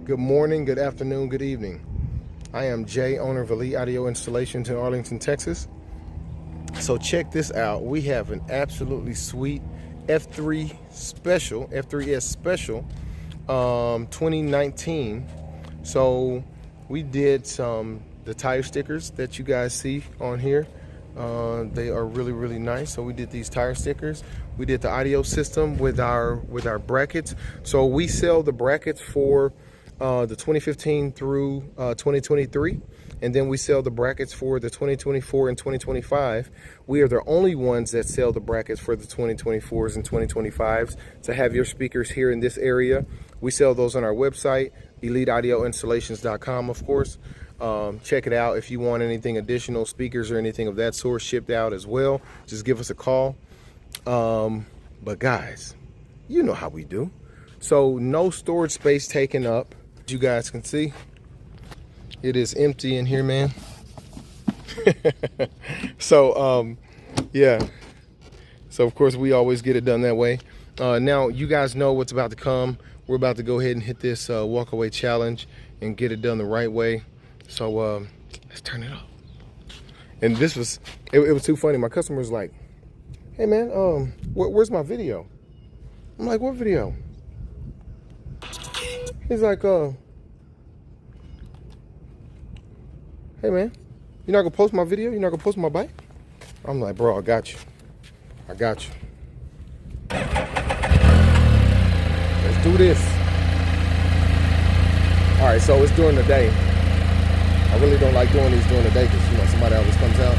Good morning, good afternoon, good evening. I am Jay, owner of Elite Audio Installations in Arlington, Texas. So check this out. We have an absolutely sweet F3 special, F3S special 2019. So we did the tire stickers that you guys see on here. They are really nice. So we did these tire stickers. We did the audio system with our brackets. So we sell the brackets for the 2015 through 2023, and then we sell the brackets for the 2024 and 2025. We are the only ones that sell the brackets for the 2024s and 2025s to have your speakers here in this area. We sell those on our website, eliteaudioinstallations.com, of course. Check it out. If you want anything additional, speakers or anything of that sort shipped out as well, just give us a call. But guys, you know how we do. So no storage space taken up. As you guys can see, it is empty in here, man. So yeah, so of course we always get it done that way. Now you guys know what's about to come. We're about to go ahead and hit this walkaway challenge and get it done the right way. So let's turn it up. And this was it was too funny. My customer was like, hey man, where's my video? I'm like, what video? He's like, hey man, you're not gonna post my video? You're not gonna post my bike? I'm like, bro, I got you. I got you. Let's do this. All right, so it's during the day. I really don't like doing these during the day because, you know, somebody always comes out.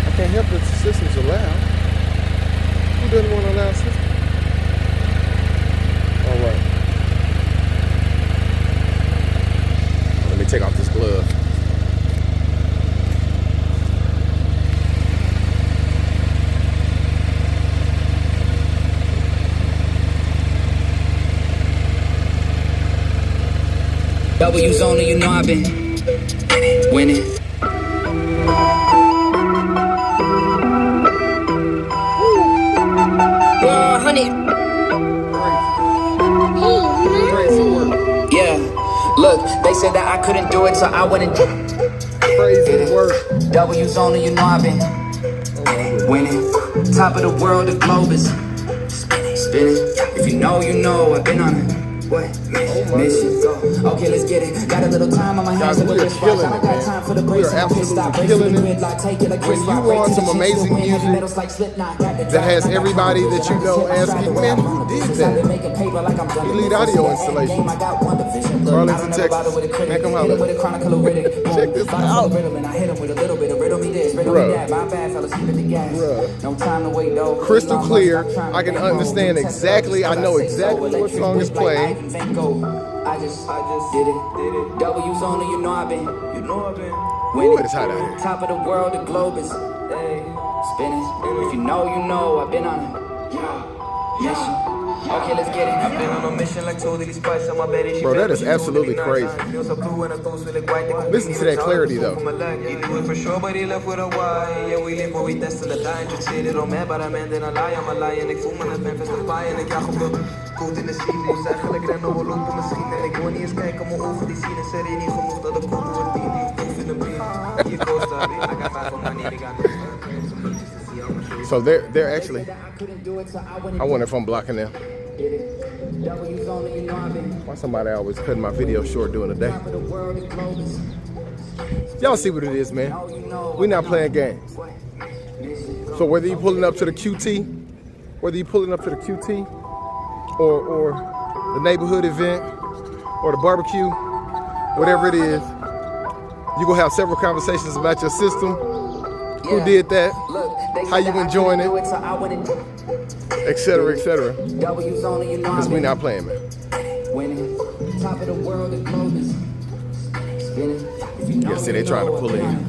I can't help it, the systems are loud. Who doesn't want a loud system? All right. Let me take off this glove. W's only, you know I've been winning. Yeah, look, they said that I couldn't do it, so I went and Crazy work. W's only, you know I've been winning. Top of the world, the globe is spinning. If you know, you know, I've been on it. What? Mission. Okay, let's get it. Got a little time on my hands. Guys, we are killing it, man. We are absolutely killing it. When you want some amazing music that has everybody that you know asking, man, who did that? Elite Audio Installations, Arlington, Texas. Man, come holler. Check this out. Bruh. Crystal clear. I can understand exactly. I know exactly what song is playing. I just did it. W's only, you know I've been winning. Ooh, it's hot out here. Top of the world, the globe is spinning. If you know, I've been on it. Mission. Okay, let's get it. I've been on a mission like totally spice on my bed. Bro, that is absolutely crazy. Listen to that clarity though. For sure, but he left with a why. Yeah, we live where we destined to die. Interested on me, but I'm ending a lie. I'm a lie. En ik voel me net Memphis de paai. En ik jaag op de koud in de scene. Moest eigenlijk rennen, we lopen misschien. En ik wil niet eens kijken, mijn ogen die zien. En serie niet genoeg dat ik kom door het team. Proef in de brief. Hier goes that. I got five on my knee. So they're actually, I wonder if I'm blocking them. Why somebody always cutting my video short during the day? Y'all see what it is, man. We're not playing games. So whether you're pulling up to the QT, or the neighborhood event, or the barbecue, whatever it is, you're gonna have several conversations about your system. Who did that? How you enjoying it? Etc. etc. Because we not playing, man. Yeah, see, they trying to pull in.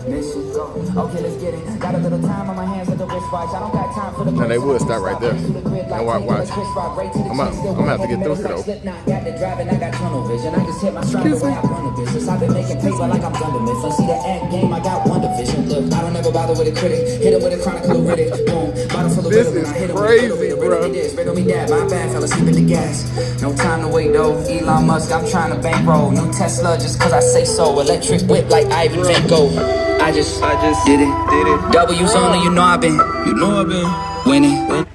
Mission go. Okay, let's get it. Got a little time on my hands with the wristwatch. I don't got time for the. Now they would stop right there. Now watch. I'm gonna have to get through here though. Got the driving, I got tunnel vision. I just hit my stride the way I run the business. I've been making paper like I'm done with. See the act game, I got one division. Look, I don't ever bother with a critic. Hit him with a chronicle of Riddick. Boom, bottle full of rhythm. I hit him with a crazy, bro. Spit on me dad, my bad, fell asleep at the gas. No time to wait though. Elon Musk, I'm trying to bankroll. New Tesla just cause I say so. Electric whip like Ivan Van Gogh. I just did it. W's only, you know I've been winning.